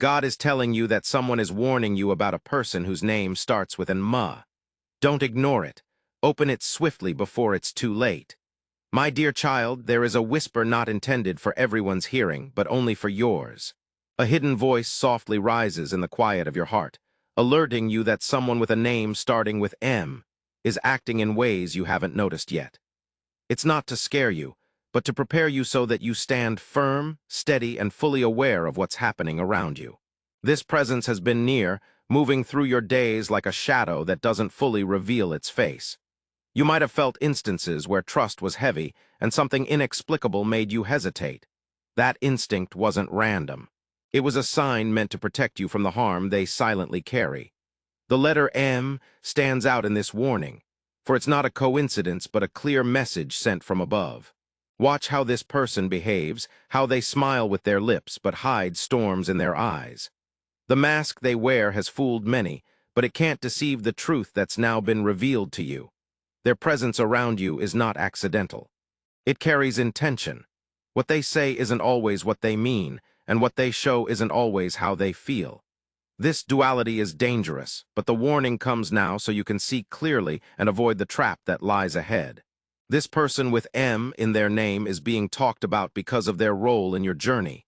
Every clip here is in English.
God is telling you that someone is warning you about a person whose name starts with an M. Don't ignore it. Open it swiftly before it's too late. My dear child, there is a whisper not intended for everyone's hearing, but only for yours. A hidden voice softly rises in the quiet of your heart, alerting you that someone with a name starting with M is acting in ways you haven't noticed yet. It's not to scare you, but to prepare you so that you stand firm, steady, and fully aware of what's happening around you. This presence has been near, moving through your days like a shadow that doesn't fully reveal its face. You might have felt instances where trust was heavy and something inexplicable made you hesitate. That instinct wasn't random. It was a sign meant to protect you from the harm they silently carry. The letter M stands out in this warning, for it's not a coincidence but a clear message sent from above. Watch how this person behaves, how they smile with their lips but hide storms in their eyes. The mask they wear has fooled many, but it can't deceive the truth that's now been revealed to you. Their presence around you is not accidental. It carries intention. What they say isn't always what they mean, and what they show isn't always how they feel. This duality is dangerous, but the warning comes now so you can see clearly and avoid the trap that lies ahead. This person with M in their name is being talked about because of their role in your journey.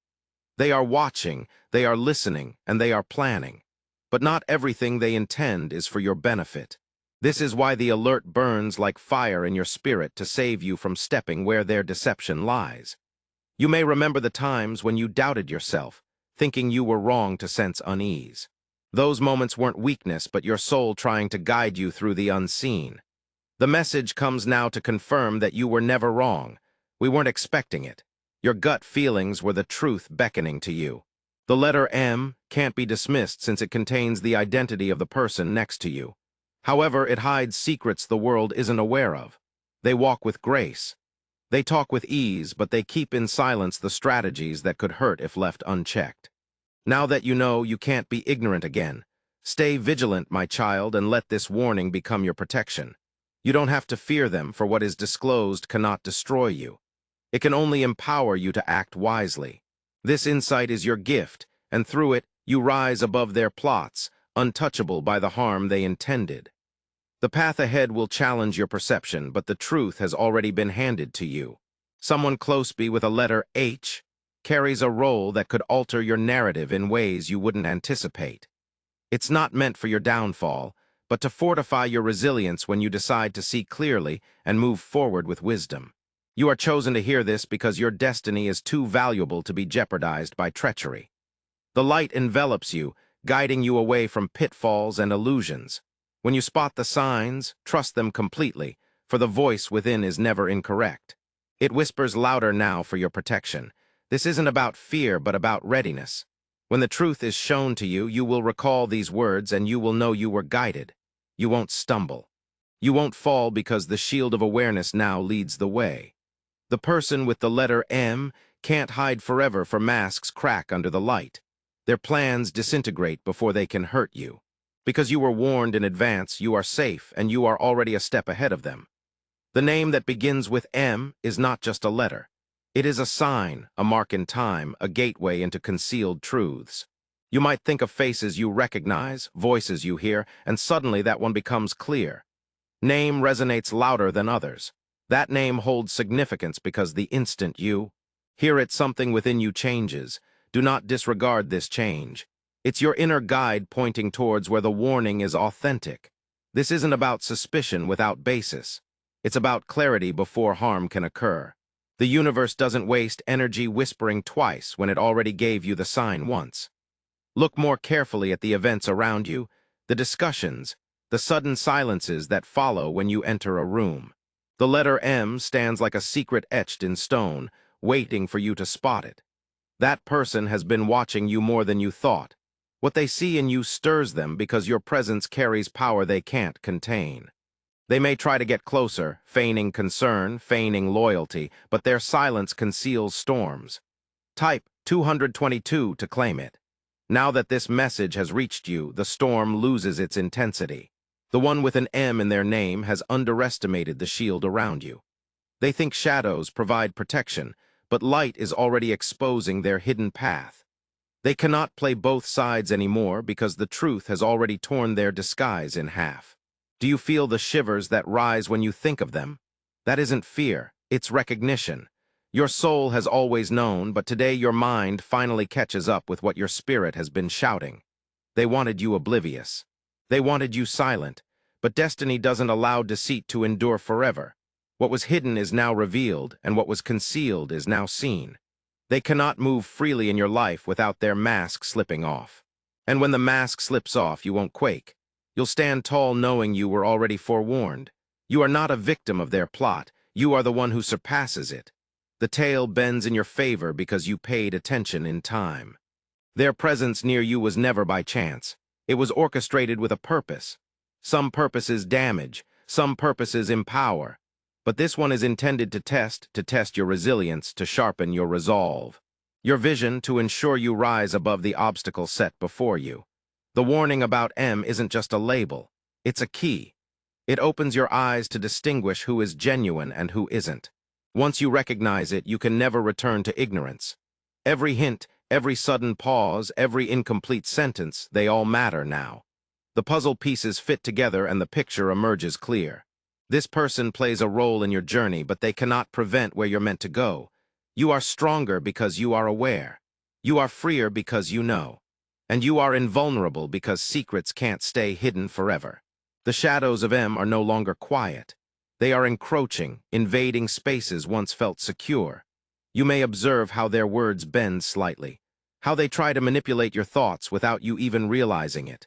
They are watching, they are listening, and they are planning. But not everything they intend is for your benefit. This is why the alert burns like fire in your spirit to save you from stepping where their deception lies. You may remember the times when you doubted yourself, thinking you were wrong to sense unease. Those moments weren't weakness, but your soul trying to guide you through the unseen. The message comes now to confirm that you were never wrong. We weren't expecting it. Your gut feelings were the truth beckoning to you. The letter M can't be dismissed since it contains the identity of the person next to you. However, it hides secrets the world isn't aware of. They walk with grace. They talk with ease, but they keep in silence the strategies that could hurt if left unchecked. Now that you know, you can't be ignorant again. Stay vigilant, my child, and let this warning become your protection. You don't have to fear them, for what is disclosed cannot destroy you. It can only empower you to act wisely. This insight is your gift, and through it, you rise above their plots, untouchable by the harm they intended. The path ahead will challenge your perception, but the truth has already been handed to you. Someone close by with a letter H carries a role that could alter your narrative in ways you wouldn't anticipate. It's not meant for your downfall, but to fortify your resilience when you decide to see clearly and move forward with wisdom. You are chosen to hear this because your destiny is too valuable to be jeopardized by treachery. The light envelops you, guiding you away from pitfalls and illusions. When you spot the signs, trust them completely, for the voice within is never incorrect. It whispers louder now for your protection. This isn't about fear, but about readiness. When the truth is shown to you, you will recall these words and you will know you were guided. You won't stumble. You won't fall because the shield of awareness now leads the way. The person with the letter M can't hide forever, for masks crack under the light. Their plans disintegrate before they can hurt you. Because you were warned in advance, you are safe and you are already a step ahead of them. The name that begins with M is not just a letter. It is a sign, a mark in time, a gateway into concealed truths. You might think of faces you recognize, voices you hear, and suddenly that one becomes clear. Name resonates louder than others. That name holds significance because the instant you hear it, something within you changes. Do not disregard this change. It's your inner guide pointing towards where the warning is authentic. This isn't about suspicion without basis. It's about clarity before harm can occur. The universe doesn't waste energy whispering twice when it already gave you the sign once. Look more carefully at the events around you, the discussions, the sudden silences that follow when you enter a room. The letter M stands like a secret etched in stone, waiting for you to spot it. That person has been watching you more than you thought. What they see in you stirs them because your presence carries power they can't contain. They may try to get closer, feigning concern, feigning loyalty, but their silence conceals storms. Type 222 to claim it. Now that this message has reached you, the storm loses its intensity. The one with an M in their name has underestimated the shield around you. They think shadows provide protection, but light is already exposing their hidden path. They cannot play both sides anymore because the truth has already torn their disguise in half. Do you feel the shivers that rise when you think of them? That isn't fear, it's recognition. Your soul has always known, but today your mind finally catches up with what your spirit has been shouting. They wanted you oblivious. They wanted you silent, but destiny doesn't allow deceit to endure forever. What was hidden is now revealed, and what was concealed is now seen. They cannot move freely in your life without their mask slipping off. And when the mask slips off, you won't quake. You'll stand tall knowing you were already forewarned. You are not a victim of their plot. You are the one who surpasses it. The tale bends in your favor because you paid attention in time. Their presence near you was never by chance. It was orchestrated with a purpose. Some purposes damage, some purposes empower. But this one is intended to test your resilience, to sharpen your resolve. Your vision to ensure you rise above the obstacle set before you. The warning about M isn't just a label, it's a key. It opens your eyes to distinguish who is genuine and who isn't. Once you recognize it, you can never return to ignorance. Every hint, every sudden pause, every incomplete sentence, they all matter now. The puzzle pieces fit together and the picture emerges clear. This person plays a role in your journey, but they cannot prevent where you're meant to go. You are stronger because you are aware. You are freer because you know. And you are invulnerable because secrets can't stay hidden forever. The shadows of M are no longer quiet. They are encroaching, invading spaces once felt secure. You may observe how their words bend slightly, how they try to manipulate your thoughts without you even realizing it.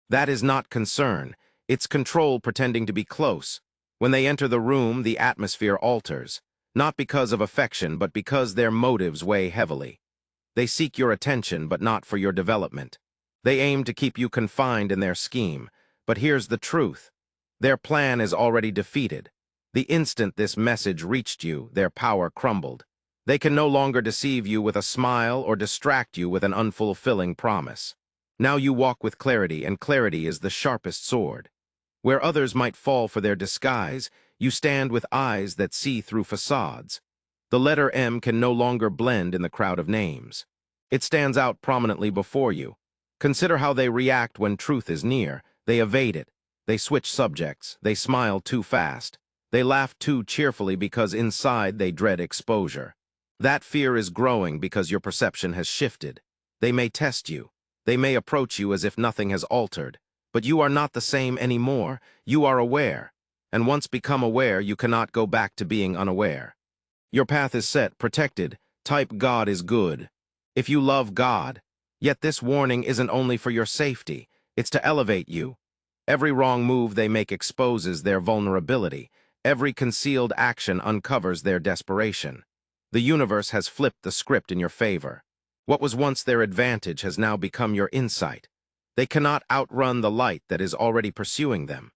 That is not concern, it's control pretending to be close. When they enter the room, the atmosphere alters, not because of affection, but because their motives weigh heavily. They seek your attention, but not for your development. They aim to keep you confined in their scheme, but here's the truth. Their plan is already defeated. The instant this message reached you, their power crumbled. They can no longer deceive you with a smile or distract you with an unfulfilling promise. Now you walk with clarity, and clarity is the sharpest sword. Where others might fall for their disguise, you stand with eyes that see through facades. The letter M can no longer blend in the crowd of names. It stands out prominently before you. Consider how they react when truth is near. They evade it. They switch subjects. They smile too fast. They laugh too cheerfully because inside they dread exposure. That fear is growing because your perception has shifted. They may test you. They may approach you as if nothing has altered. But you are not the same anymore. You are aware. And once become aware, you cannot go back to being unaware. Your path is set, protected. Type God is good. If you love God. Yet this warning isn't only for your safety. It's to elevate you. Every wrong move they make exposes their vulnerability. Every concealed action uncovers their desperation. The universe has flipped the script in your favor. What was once their advantage has now become your insight. They cannot outrun the light that is already pursuing them.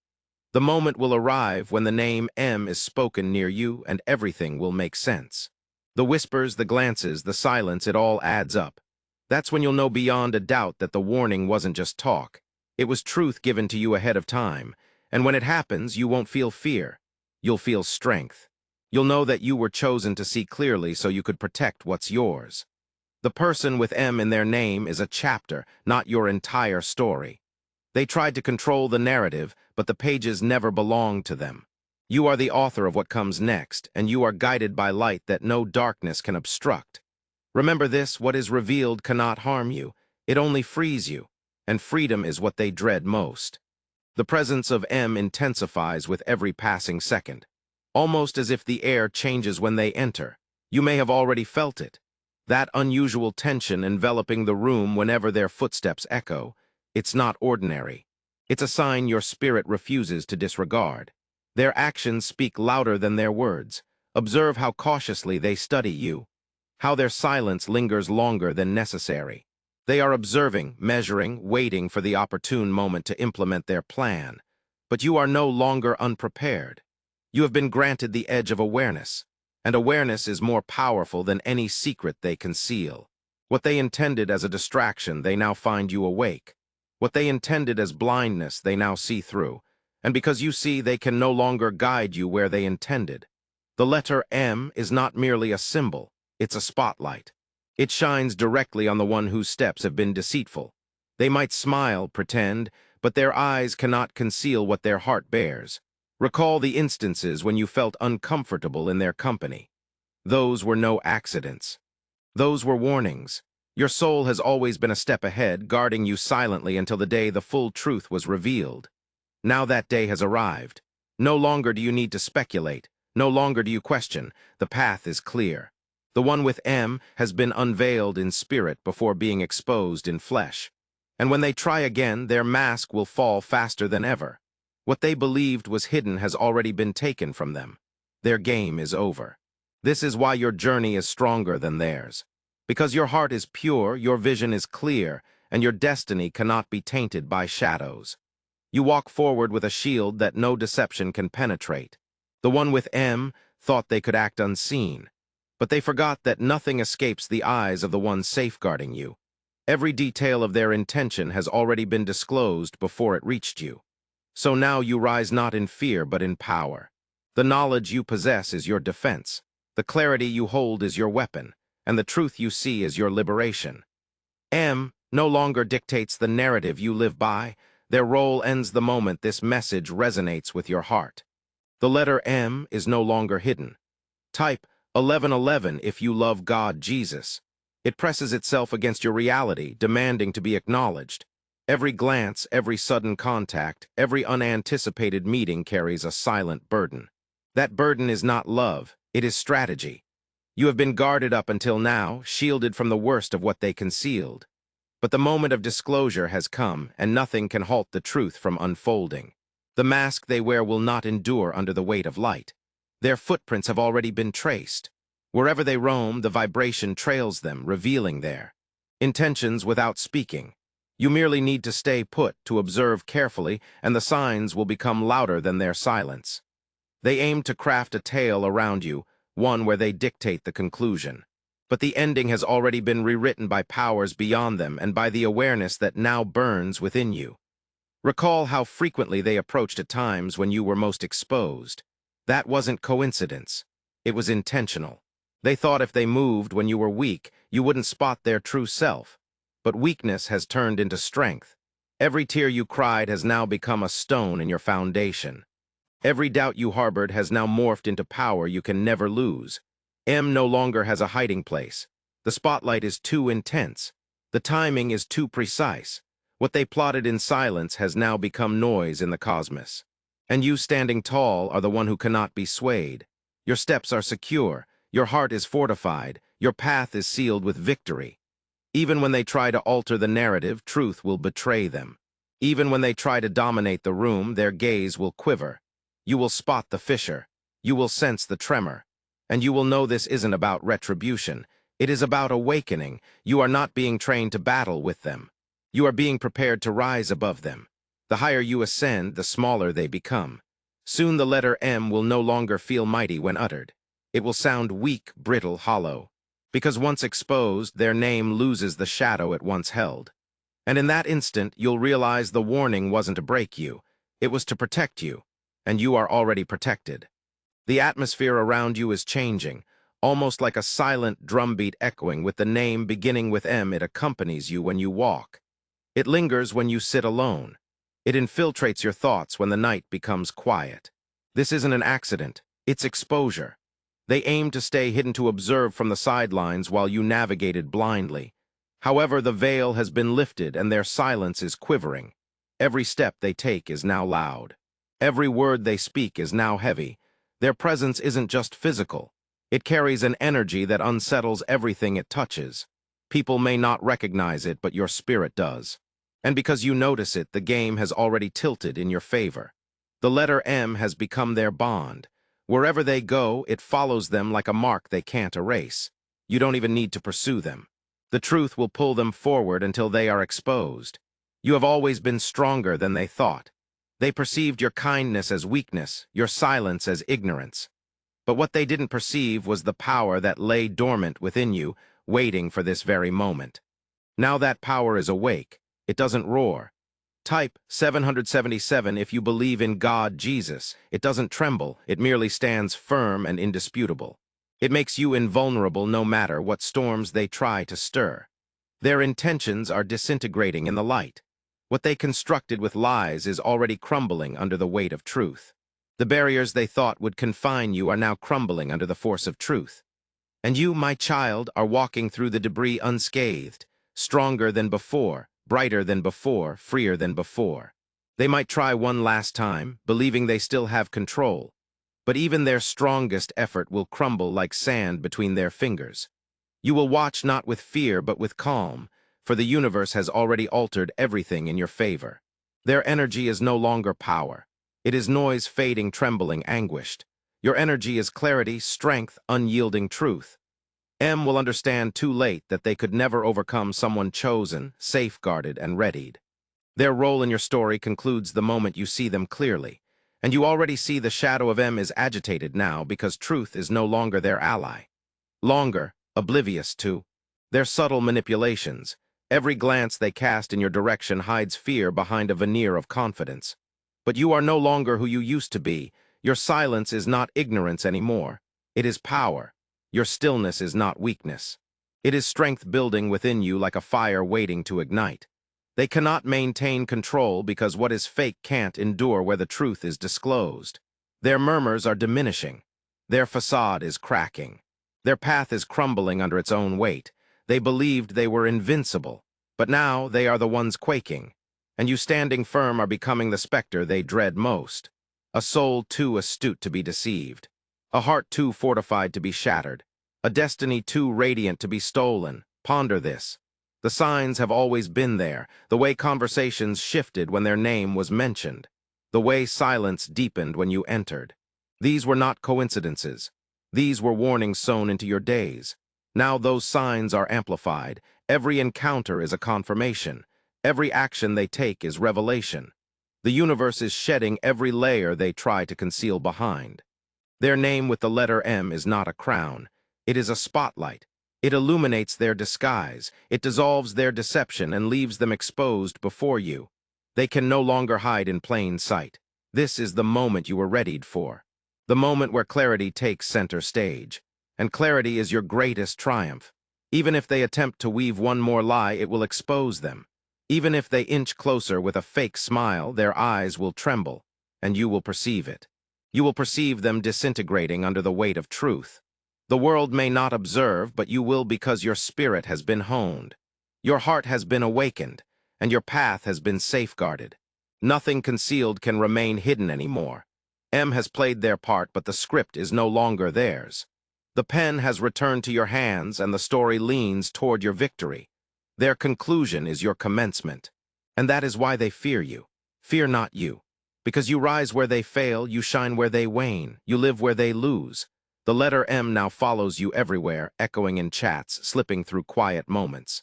The moment will arrive when the name M is spoken near you and everything will make sense. The whispers, the glances, the silence, it all adds up. That's when you'll know beyond a doubt that the warning wasn't just talk. It was truth given to you ahead of time. And when it happens, you won't feel fear. You'll feel strength. You'll know that you were chosen to see clearly so you could protect what's yours. The person with M in their name is a chapter, not your entire story. They tried to control the narrative, but the pages never belonged to them. You are the author of what comes next, and you are guided by light that no darkness can obstruct. Remember this, what is revealed cannot harm you. It only frees you, and freedom is what they dread most. The presence of M intensifies with every passing second, almost as if the air changes when they enter. You may have already felt it. That unusual tension enveloping the room whenever their footsteps echo. It's not ordinary. It's a sign your spirit refuses to disregard. Their actions speak louder than their words. Observe how cautiously they study you, how their silence lingers longer than necessary. They are observing, measuring, waiting for the opportune moment to implement their plan. But you are no longer unprepared. You have been granted the edge of awareness. And awareness is more powerful than any secret they conceal. What they intended as a distraction, they now find you awake. What they intended as blindness, they now see through. And because you see, they can no longer guide you where they intended. The letter M is not merely a symbol, it's a spotlight. It shines directly on the one whose steps have been deceitful. They might smile, pretend, but their eyes cannot conceal what their heart bears. Recall the instances when you felt uncomfortable in their company. Those were no accidents. Those were warnings. Your soul has always been a step ahead, guarding you silently until the day the full truth was revealed. Now that day has arrived. No longer do you need to speculate. No longer do you question. The path is clear. The one with M has been unveiled in spirit before being exposed in flesh. And when they try again, their mask will fall faster than ever. What they believed was hidden has already been taken from them. Their game is over. This is why your journey is stronger than theirs. Because your heart is pure, your vision is clear, and your destiny cannot be tainted by shadows. You walk forward with a shield that no deception can penetrate. The one with M thought they could act unseen, but they forgot that nothing escapes the eyes of the one safeguarding you. Every detail of their intention has already been disclosed before it reached you. So now you rise not in fear but in power. The knowledge you possess is your defense. The clarity you hold is your weapon, and the truth you see is your liberation. M no longer dictates the narrative you live by. Their role ends the moment this message resonates with your heart. The letter M is no longer hidden. Type 1111 if you love God, Jesus. It presses itself against your reality, demanding to be acknowledged. Every glance, every sudden contact, every unanticipated meeting carries a silent burden. That burden is not love, it is strategy. You have been guarded up until now, shielded from the worst of what they concealed. But the moment of disclosure has come, and nothing can halt the truth from unfolding. The mask they wear will not endure under the weight of light. Their footprints have already been traced. Wherever they roam, the vibration trails them, revealing their intentions without speaking. You merely need to stay put, to observe carefully, and the signs will become louder than their silence. They aim to craft a tale around you, one where they dictate the conclusion. But the ending has already been rewritten by powers beyond them and by the awareness that now burns within you. Recall how frequently they approached at times when you were most exposed. That wasn't coincidence. It was intentional. They thought if they moved when you were weak, you wouldn't spot their true self. But weakness has turned into strength. Every tear you cried has now become a stone in your foundation. Every doubt you harbored has now morphed into power you can never lose. M no longer has a hiding place. The spotlight is too intense. The timing is too precise. What they plotted in silence has now become noise in the cosmos. And you standing tall are the one who cannot be swayed. Your steps are secure. Your heart is fortified. Your path is sealed with victory. Even when they try to alter the narrative, truth will betray them. Even when they try to dominate the room, their gaze will quiver. You will spot the fissure. You will sense the tremor. And you will know this isn't about retribution. It is about awakening. You are not being trained to battle with them. You are being prepared to rise above them. The higher you ascend, the smaller they become. Soon the letter M will no longer feel mighty when uttered. It will sound weak, brittle, hollow. Because once exposed, their name loses the shadow it once held. And in that instant, you'll realize the warning wasn't to break you. It was to protect you. And you are already protected. The atmosphere around you is changing, almost like a silent drumbeat echoing with the name beginning with M. It accompanies you when you walk. It lingers when you sit alone. It infiltrates your thoughts when the night becomes quiet. This isn't an accident. It's exposure. They aimed to stay hidden to observe from the sidelines while you navigated blindly. However, the veil has been lifted and their silence is quivering. Every step they take is now loud. Every word they speak is now heavy. Their presence isn't just physical. It carries an energy that unsettles everything it touches. People may not recognize it, but your spirit does. And because you notice it, the game has already tilted in your favor. The letter M has become their bond. Wherever they go, it follows them like a mark they can't erase. You don't even need to pursue them. The truth will pull them forward until they are exposed. You have always been stronger than they thought. They perceived your kindness as weakness, your silence as ignorance. But what they didn't perceive was the power that lay dormant within you, waiting for this very moment. Now that power is awake. It doesn't roar. Type 777 if you believe in God, Jesus. It doesn't tremble. It merely stands firm and indisputable. It makes you invulnerable no matter what storms they try to stir. Their intentions are disintegrating in the light. What they constructed with lies is already crumbling under the weight of truth. The barriers they thought would confine you are now crumbling under the force of truth. And you, my child, are walking through the debris unscathed, stronger than before, brighter than before, freer than before. They might try one last time, believing they still have control, but even their strongest effort will crumble like sand between their fingers. You will watch not with fear but with calm, for the universe has already altered everything in your favor. Their energy is no longer power. It is noise fading, trembling, anguished. Your energy is clarity, strength, unyielding truth. M will understand too late that they could never overcome someone chosen, safeguarded, and readied. Their role in your story concludes the moment you see them clearly, and you already see the shadow of M is agitated now because truth is no longer their ally. Longer, oblivious to their subtle manipulations. Every glance they cast in your direction hides fear behind a veneer of confidence. But you are no longer who you used to be. Your silence is not ignorance anymore. It is power. Your stillness is not weakness. It is strength building within you like a fire waiting to ignite. They cannot maintain control because what is fake can't endure where the truth is disclosed. Their murmurs are diminishing. Their facade is cracking. Their path is crumbling under its own weight. They believed they were invincible, but now they are the ones quaking. And you standing firm are becoming the specter they dread most. A soul too astute to be deceived. A heart too fortified to be shattered. A destiny too radiant to be stolen. Ponder this. The signs have always been there, the way conversations shifted when their name was mentioned, the way silence deepened when you entered. These were not coincidences. These were warnings sewn into your days. Now those signs are amplified. Every encounter is a confirmation. Every action they take is revelation. The universe is shedding every layer they try to conceal behind. Their name with the letter M is not a crown. It is a spotlight. It illuminates their disguise. It dissolves their deception and leaves them exposed before you. They can no longer hide in plain sight. This is the moment you were readied for. The moment where clarity takes center stage. And clarity is your greatest triumph. Even if they attempt to weave one more lie, it will expose them. Even if they inch closer with a fake smile, their eyes will tremble, and you will perceive it. You will perceive them disintegrating under the weight of truth. The world may not observe, but you will because your spirit has been honed. Your heart has been awakened, and your path has been safeguarded. Nothing concealed can remain hidden anymore. M has played their part, but the script is no longer theirs. The pen has returned to your hands, and the story leans toward your victory. Their conclusion is your commencement. And that is why they fear you. Fear not you. Because you rise where they fail, you shine where they wane, you live where they lose. The letter M now follows you everywhere, echoing in chats, slipping through quiet moments.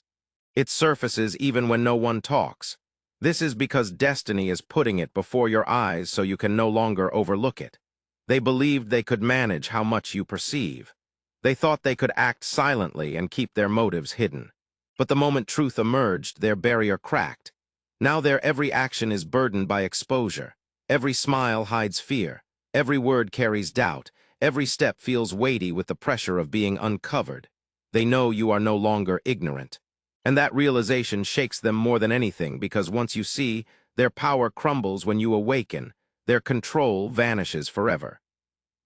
It surfaces even when no one talks. This is because destiny is putting it before your eyes so you can no longer overlook it. They believed they could manage how much you perceive. They thought they could act silently and keep their motives hidden. But the moment truth emerged, their barrier cracked. Now their every action is burdened by exposure. Every smile hides fear. Every word carries doubt. Every step feels weighty with the pressure of being uncovered. They know you are no longer ignorant. And that realization shakes them more than anything because once you see, their power crumbles when you awaken. Their control vanishes forever.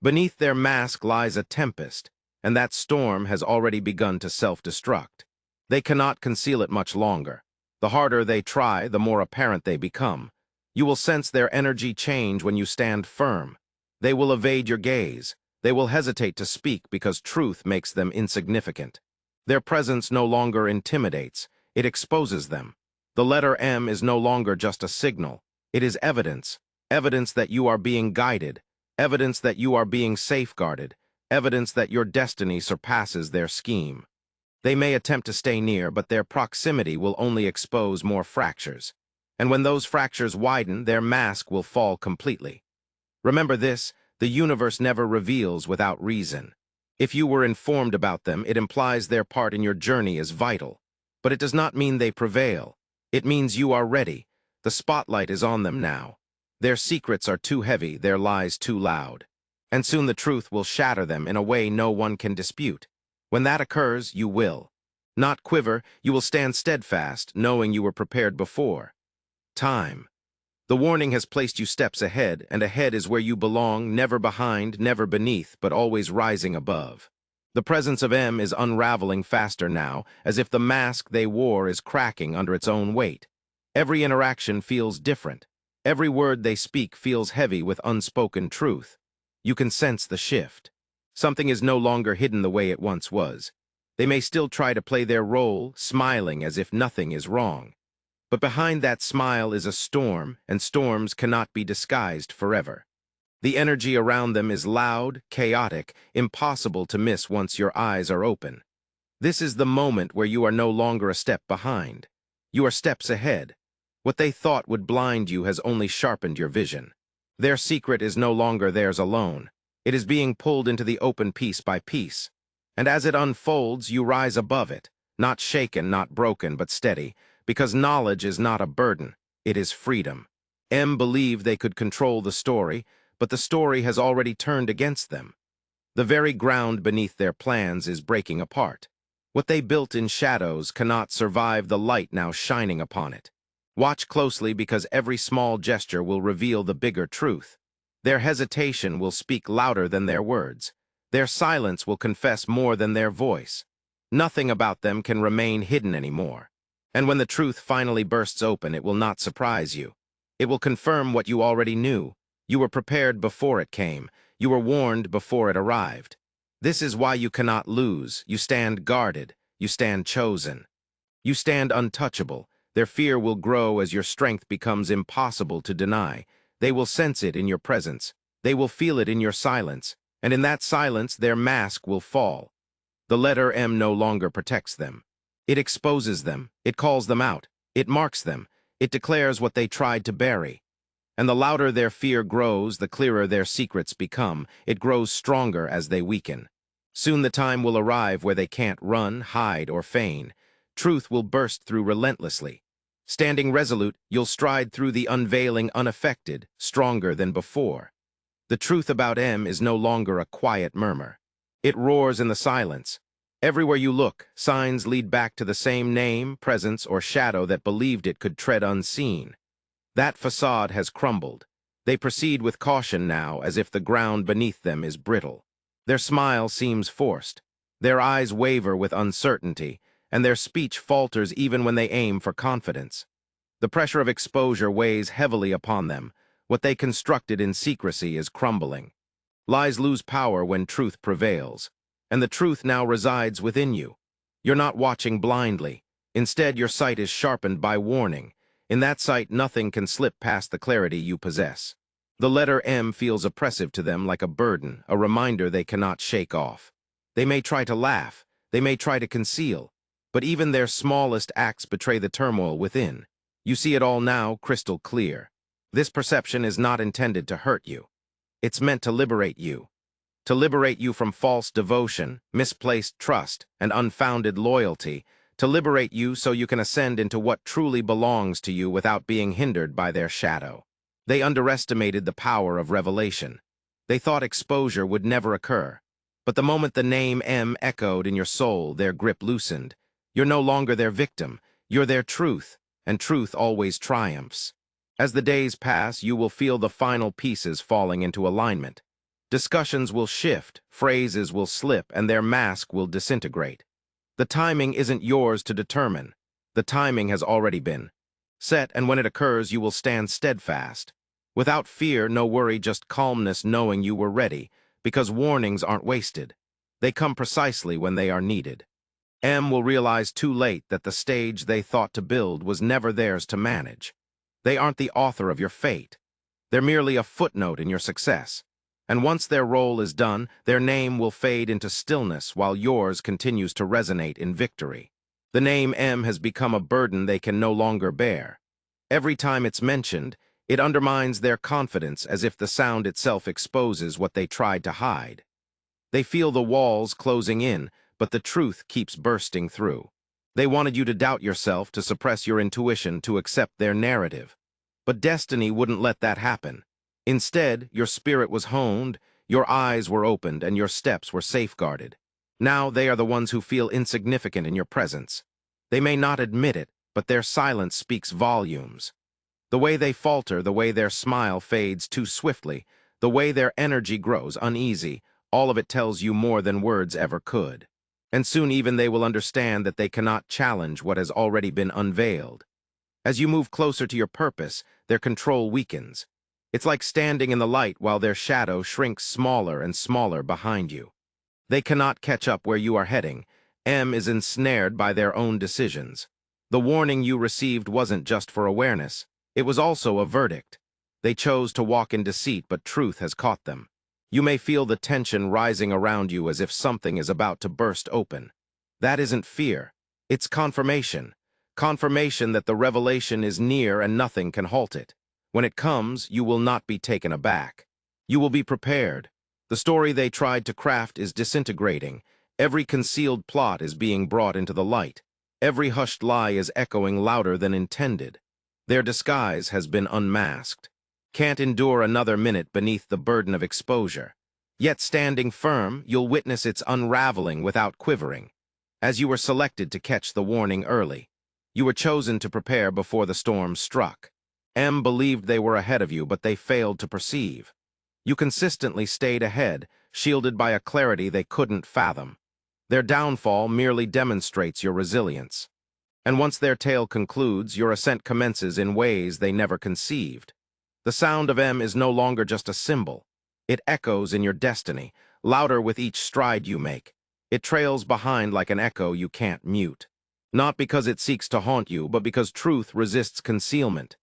Beneath their mask lies a tempest, and that storm has already begun to self-destruct. They cannot conceal it much longer. The harder they try, the more apparent they become. You will sense their energy change when you stand firm. They will evade your gaze. They will hesitate to speak because truth makes them insignificant. Their presence no longer intimidates. It exposes them. The letter M is no longer just a signal. It is evidence. Evidence that you are being guided. Evidence that you are being safeguarded. Evidence that your destiny surpasses their scheme. They may attempt to stay near, but their proximity will only expose more fractures. And when those fractures widen, their mask will fall completely. Remember this, the universe never reveals without reason. If you were informed about them, it implies their part in your journey is vital. But it does not mean they prevail. It means you are ready. The spotlight is on them now. Their secrets are too heavy, their lies too loud. And soon the truth will shatter them in a way no one can dispute. When that occurs, you will not quiver, you will stand steadfast, knowing you were prepared before. Time. The warning has placed you steps ahead, and ahead is where you belong, never behind, never beneath, but always rising above. The presence of M is unraveling faster now, as if the mask they wore is cracking under its own weight. Every interaction feels different. Every word they speak feels heavy with unspoken truth. You can sense the shift. Something is no longer hidden the way it once was. They may still try to play their role, smiling as if nothing is wrong. But behind that smile is a storm, and storms cannot be disguised forever. The energy around them is loud, chaotic, impossible to miss once your eyes are open. This is the moment where you are no longer a step behind. You are steps ahead. What they thought would blind you has only sharpened your vision. Their secret is no longer theirs alone. It is being pulled into the open piece by piece. And as it unfolds, you rise above it, not shaken, not broken, but steady, because knowledge is not a burden, it is freedom. M believed they could control the story, but the story has already turned against them. The very ground beneath their plans is breaking apart. What they built in shadows cannot survive the light now shining upon it. Watch closely, because every small gesture will reveal the bigger truth. Their hesitation will speak louder than their words. Their silence will confess more than their voice. Nothing about them can remain hidden anymore. And when the truth finally bursts open, it will not surprise you. It will confirm what you already knew. You were prepared before it came. You were warned before it arrived. This is why you cannot lose. You stand guarded. You stand chosen. You stand untouchable. Their fear will grow as your strength becomes impossible to deny. They will sense it in your presence. They will feel it in your silence. And in that silence, their mask will fall. The letter M no longer protects them. It exposes them. It calls them out. It marks them. It declares what they tried to bury. And the louder their fear grows, the clearer their secrets become. It grows stronger as they weaken. Soon the time will arrive where they can't run, hide, or feign. Truth will burst through relentlessly. Standing resolute, you'll stride through the unveiling unaffected, stronger than before. The truth about M is no longer a quiet murmur. It roars in the silence. Everywhere you look, signs lead back to the same name, presence, or shadow that believed it could tread unseen. That facade has crumbled. They proceed with caution now, as if the ground beneath them is brittle. Their smile seems forced. Their eyes waver with uncertainty, and their speech falters even when they aim for confidence. The pressure of exposure weighs heavily upon them. What they constructed in secrecy is crumbling. Lies lose power when truth prevails, and the truth now resides within you. You're not watching blindly. Instead, your sight is sharpened by warning. In that sight, nothing can slip past the clarity you possess. The letter M feels oppressive to them, like a burden, a reminder they cannot shake off. They may try to laugh, they may try to conceal, but even their smallest acts betray the turmoil within. You see it all now, crystal clear. This perception is not intended to hurt you. It's meant to liberate you. To liberate you from false devotion, misplaced trust, and unfounded loyalty. To liberate you so you can ascend into what truly belongs to you without being hindered by their shadow. They underestimated the power of revelation. They thought exposure would never occur. But the moment the name M echoed in your soul, their grip loosened. You're no longer their victim. You're their truth, and truth always triumphs. As the days pass, you will feel the final pieces falling into alignment. Discussions will shift, phrases will slip, and their mask will disintegrate. The timing isn't yours to determine. The timing has already been set, and when it occurs, you will stand steadfast. Without fear, no worry, just calmness, knowing you were ready, because warnings aren't wasted. They come precisely when they are needed. M will realize too late that the stage they thought to build was never theirs to manage. They aren't the author of your fate. They're merely a footnote in your success. And once their role is done, their name will fade into stillness while yours continues to resonate in victory. The name M has become a burden they can no longer bear. Every time it's mentioned, it undermines their confidence, as if the sound itself exposes what they tried to hide. They feel the walls closing in, but the truth keeps bursting through. They wanted you to doubt yourself, to suppress your intuition, to accept their narrative. But destiny wouldn't let that happen. Instead, your spirit was honed, Your eyes were opened and your steps were safeguarded. Now they are the ones who feel insignificant in your presence. They may not admit it, but their silence speaks volumes. The way they falter, the way their smile fades too swiftly, the way their energy grows uneasy, all of it tells you more than words ever could. And soon even they will understand that they cannot challenge what has already been unveiled. As you move closer to your purpose, their control weakens. It's like standing in the light while their shadow shrinks smaller and smaller behind you. They cannot catch up where you are heading. M is ensnared by their own decisions. The warning you received wasn't just for awareness. It was also a verdict. They chose to walk in deceit, but truth has caught them. You may feel the tension rising around you as if something is about to burst open. That isn't fear. It's confirmation. Confirmation that the revelation is near and nothing can halt it. When it comes, you will not be taken aback. You will be prepared. The story they tried to craft is disintegrating. Every concealed plot is being brought into the light. Every hushed lie is echoing louder than intended. Their disguise has been unmasked. Can't endure another minute beneath the burden of exposure. Yet standing firm, you'll witness its unraveling without quivering. As you were selected to catch the warning early. You were chosen to prepare before the storm struck. M believed they were ahead of you, but they failed to perceive. You consistently stayed ahead, shielded by a clarity they couldn't fathom. Their downfall merely demonstrates your resilience. And once their tale concludes, your ascent commences in ways they never conceived. The sound of M is no longer just a symbol. It echoes in your destiny, louder with each stride you make. It trails behind like an echo you can't mute. Not because it seeks to haunt you, but because truth resists concealment.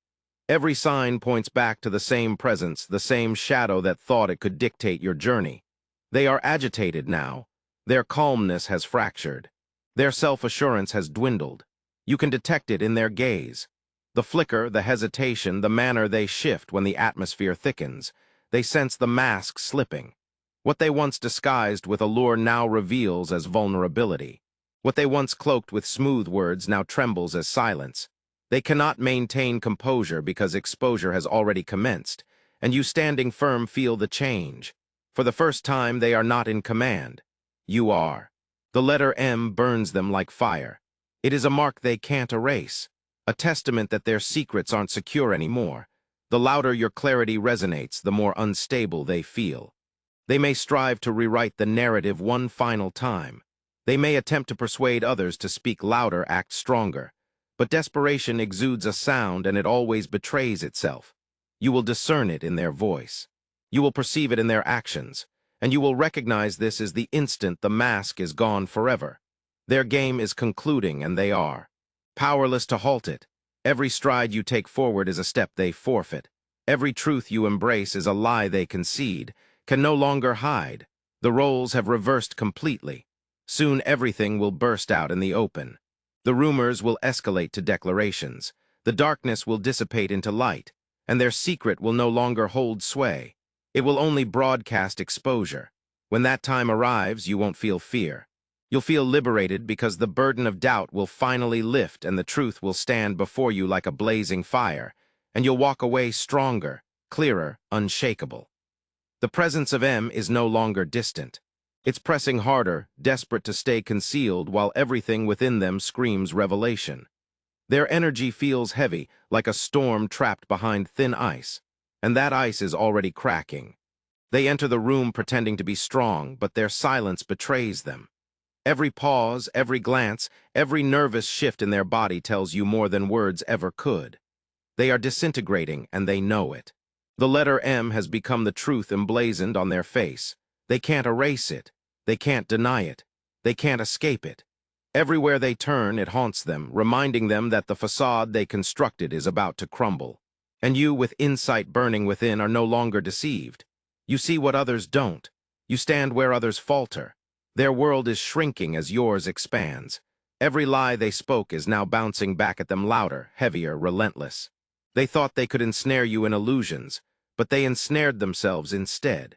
Every sign points back to the same presence, the same shadow that thought it could dictate your journey. They are agitated now. Their calmness has fractured. Their self-assurance has dwindled. You can detect it in their gaze. The flicker, the hesitation, the manner they shift when the atmosphere thickens. They sense the mask slipping. What they once disguised with allure now reveals as vulnerability. What they once cloaked with smooth words now trembles as silence. They cannot maintain composure because exposure has already commenced, and you standing firm feel the change. For the first time, they are not in command. You are. The letter M burns them like fire. It is a mark they can't erase, a testament that their secrets aren't secure anymore. The louder your clarity resonates, the more unstable they feel. They may strive to rewrite the narrative one final time. They may attempt to persuade others to speak louder, act stronger. But desperation exudes a sound, and it always betrays itself. You will discern it in their voice. You will perceive it in their actions, and you will recognize this as the instant the mask is gone forever. Their game is concluding, and they are powerless to halt it. Every stride you take forward is a step they forfeit. Every truth you embrace is a lie they concede, can no longer hide. The roles have reversed completely. Soon everything will burst out in the open. The rumors will escalate to declarations. The darkness will dissipate into light, and their secret will no longer hold sway. It will only broadcast exposure. When that time arrives, you won't feel fear. You'll feel liberated because the burden of doubt will finally lift and the truth will stand before you like a blazing fire, and you'll walk away stronger, clearer, unshakable. The presence of M is no longer distant. It's pressing harder, desperate to stay concealed while everything within them screams revelation. Their energy feels heavy, like a storm trapped behind thin ice, and that ice is already cracking. They enter the room pretending to be strong, but their silence betrays them. Every pause, every glance, every nervous shift in their body tells you more than words ever could. They are disintegrating, and they know it. The letter M has become the truth emblazoned on their face. They can't erase it. They can't deny it. They can't escape it. Everywhere they turn, it haunts them, reminding them that the facade they constructed is about to crumble. And you, with insight burning within, are no longer deceived. You see what others don't. You stand where others falter. Their world is shrinking as yours expands. Every lie they spoke is now bouncing back at them louder, heavier, relentless. They thought they could ensnare you in illusions, but they ensnared themselves instead.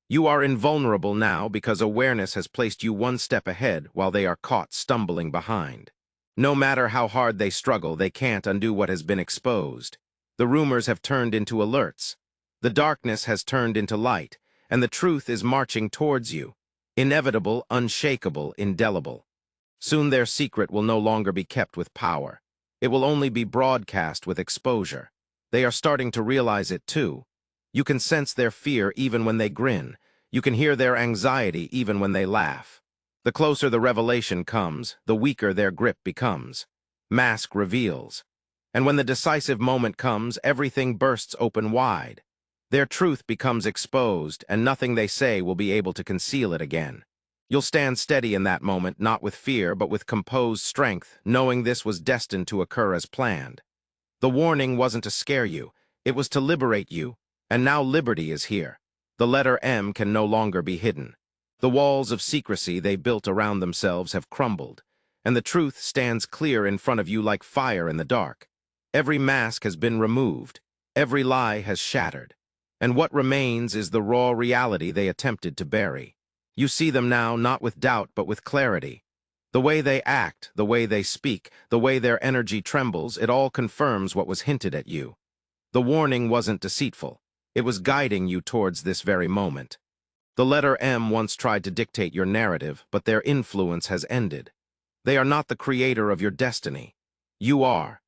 You are invulnerable now because awareness has placed you one step ahead while they are caught stumbling behind. No matter how hard they struggle, they can't undo what has been exposed. The rumors have turned into alerts. The darkness has turned into light, and the truth is marching towards you. Inevitable, unshakable, indelible. Soon their secret will no longer be kept with power. It will only be broadcast with exposure. They are starting to realize it too. You can sense their fear even when they grin. You can hear their anxiety even when they laugh. The closer the revelation comes, the weaker their grip becomes. Mask reveals. And when the decisive moment comes, everything bursts open wide. Their truth becomes exposed, and nothing they say will be able to conceal it again. You'll stand steady in that moment, not with fear, but with composed strength, knowing this was destined to occur as planned. The warning wasn't to scare you, it was to liberate you, and now liberty is here. The letter M can no longer be hidden. The walls of secrecy they built around themselves have crumbled, and the truth stands clear in front of you like fire in the dark. Every mask has been removed, every lie has shattered, and what remains is the raw reality they attempted to bury. You see them now not with doubt but with clarity. The way they act, the way they speak, the way their energy trembles, it all confirms what was hinted at you. The warning wasn't deceitful. It was guiding you towards this very moment. The letter M once tried to dictate your narrative, but their influence has ended. They are not the creator of your destiny. You are.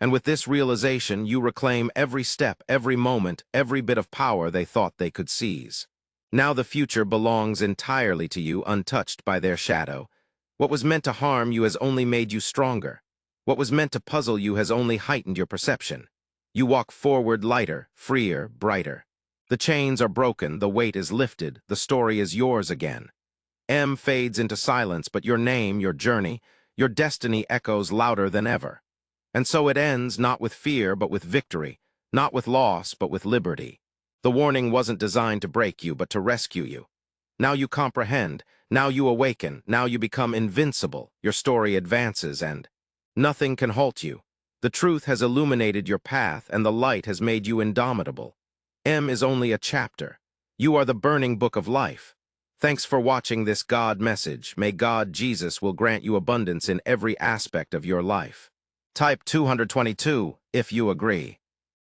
And with this realization, you reclaim every step, every moment, every bit of power they thought they could seize. Now the future belongs entirely to you, untouched by their shadow. What was meant to harm you has only made you stronger. What was meant to puzzle you has only heightened your perception. You walk forward lighter, freer, brighter. The chains are broken, the weight is lifted, the story is yours again. M fades into silence, but your name, your journey, your destiny echoes louder than ever. And so it ends not with fear, but with victory, not with loss, but with liberty. The warning wasn't designed to break you, but to rescue you. Now you comprehend, now you awaken, now you become invincible, your story advances, and nothing can halt you. The truth has illuminated your path, and the light has made you indomitable. M is only a chapter. You are the burning book of life. Thanks for watching this God message. May God, Jesus, will grant you abundance in every aspect of your life. Type 222 if you agree.